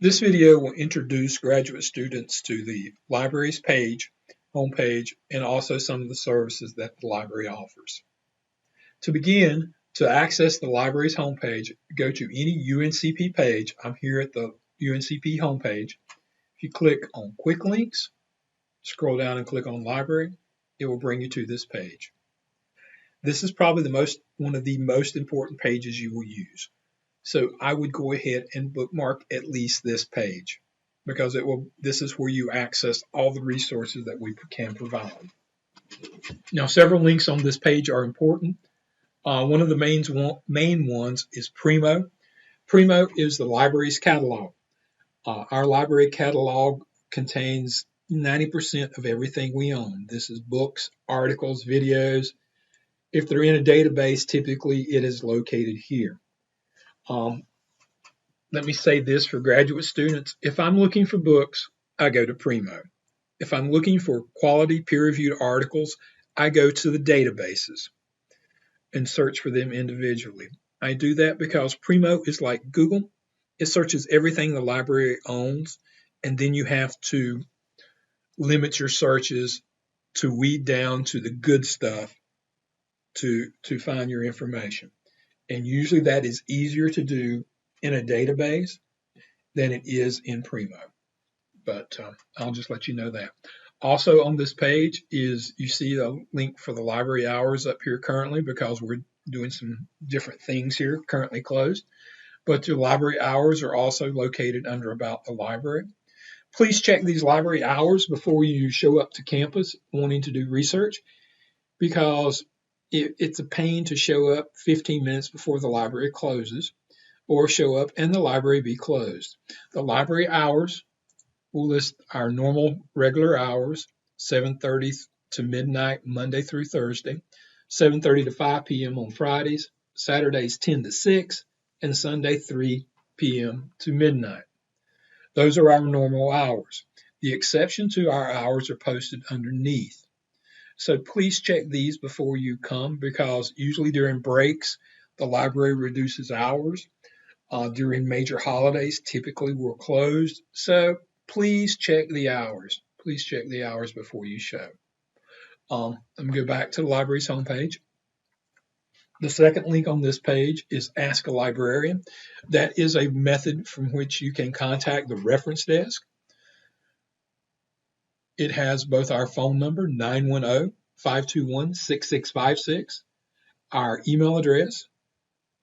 This video will introduce graduate students to the library's homepage, and also some of the services that the library offers. To begin, to access the library's homepage, go to any UNCP page. I'm here at the UNCP homepage. If you click on Quick Links, scroll down and click on Library, it will bring you to this page. This is probably one of the most important pages you will use. So I would go ahead and bookmark at least this page, because this is where you access all the resources that we can provide. Now, several links on this page are important. One of the main ones is Primo. Primo is the library's catalog. Our library catalog contains 90% of everything we own. This is books, articles, videos. If they're in a database, typically it is located here. Let me say this for graduate students. If I'm looking for books, I go to Primo. If I'm looking for quality peer-reviewed articles, I go to the databases and search for them individually. I do that because Primo is like Google. It searches everything the library owns, and then you have to limit your searches to weed down to the good stuff to find your information. And usually that is easier to do in a database than it is in Primo. But I'll just let you know that. Also on this page is, you see a link for the library hours up here currently, because we're doing some different things here, currently closed. But the library hours are also located under About the Library. Please check these library hours before you show up to campus wanting to do research, because it's a pain to show up 15 minutes before the library closes, or show up and the library be closed. The library hours will list our normal regular hours, 7:30 to midnight, Monday through Thursday, 7:30 to 5 p.m. on Fridays, Saturdays 10 to 6, and Sunday 3 p.m. to midnight. Those are our normal hours. The exception to our hours are posted underneath. So please check these before you come, because usually during breaks, the library reduces hours. During major holidays, typically we're closed. So please check the hours. Please check the hours before you show. Let me go back to the library's homepage. The second link on this page is Ask a Librarian. That is a method from which you can contact the reference desk. It has both our phone number, 910-521-6656, our email address,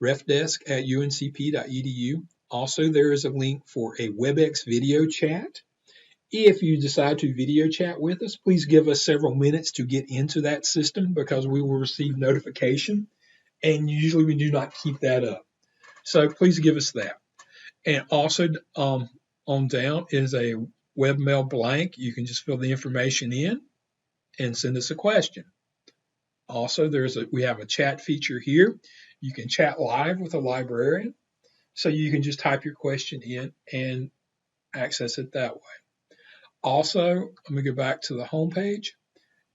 refdesk@uncp.edu. Also, there is a link for a WebEx video chat. If you decide to video chat with us, please give us several minutes to get into that system, because we will receive notification, and usually we do not keep that up. So please give us that. And also on down is a webmail blank. You can just fill the information in and send us a question. Also, we have a chat feature here. You can chat live with a librarian, so you can just type your question in and access it that way. Also, let me go back to the home page.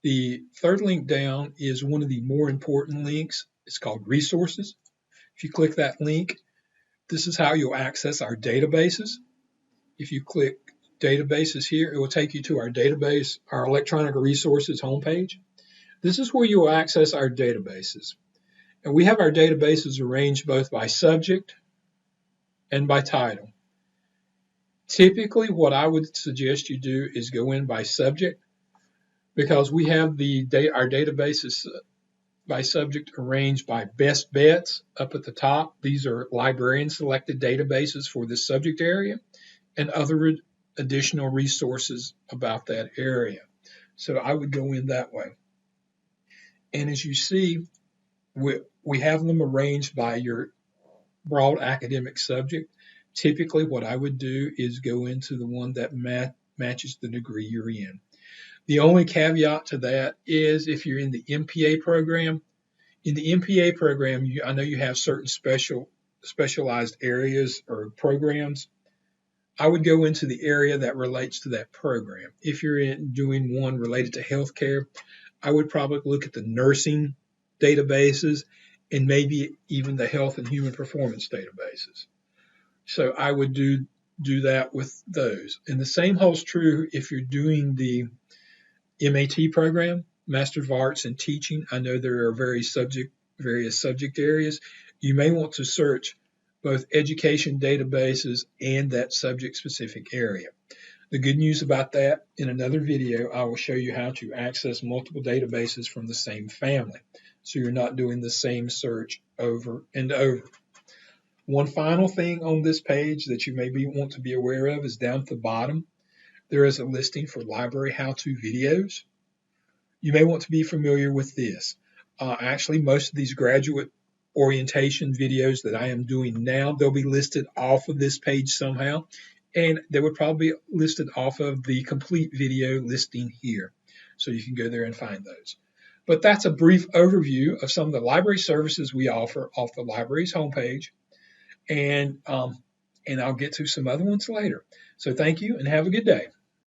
The third link down is one of the more important links. It's called Resources. If you click that link, this is how you'll access our databases. If you click Databases here, it will take you to our database, our electronic resources homepage. This is where you will access our databases. And we have our databases arranged both by subject and by title. Typically, what I would suggest you do is go in by subject, because we have our databases by subject arranged by best bets up at the top. These are librarian selected databases for this subject area, and other additional resources about that area. So I would go in that way. And as you see, we have them arranged by your broad academic subject. Typically, what I would do is go into the one that matches the degree you're in. The only caveat to that is if you're in the MPA program. In the MPA program, I know you have certain specialized areas or programs. I would go into the area that relates to that program. If you're doing one related to healthcare, I would probably look at the nursing databases and maybe even the health and human performance databases. So I would do do that with those. And the same holds true if you're doing the MAT program, Master of Arts in Teaching. I know there are various subject areas. You may want to search both education databases and that subject specific area. The good news about that, in another video, I will show you how to access multiple databases from the same family, so you're not doing the same search over and over. One final thing on this page that you maybe want to be aware of is down at the bottom, there is a listing for library how-to videos. You may want to be familiar with this. Actually, most of these graduate orientation videos that I am doing now, they'll be listed off of this page somehow, and they would probably be listed off of the complete video listing here. So you can go there and find those. But that's a brief overview of some of the library services we offer off the library's homepage, and I'll get to some other ones later. So thank you and have a good day.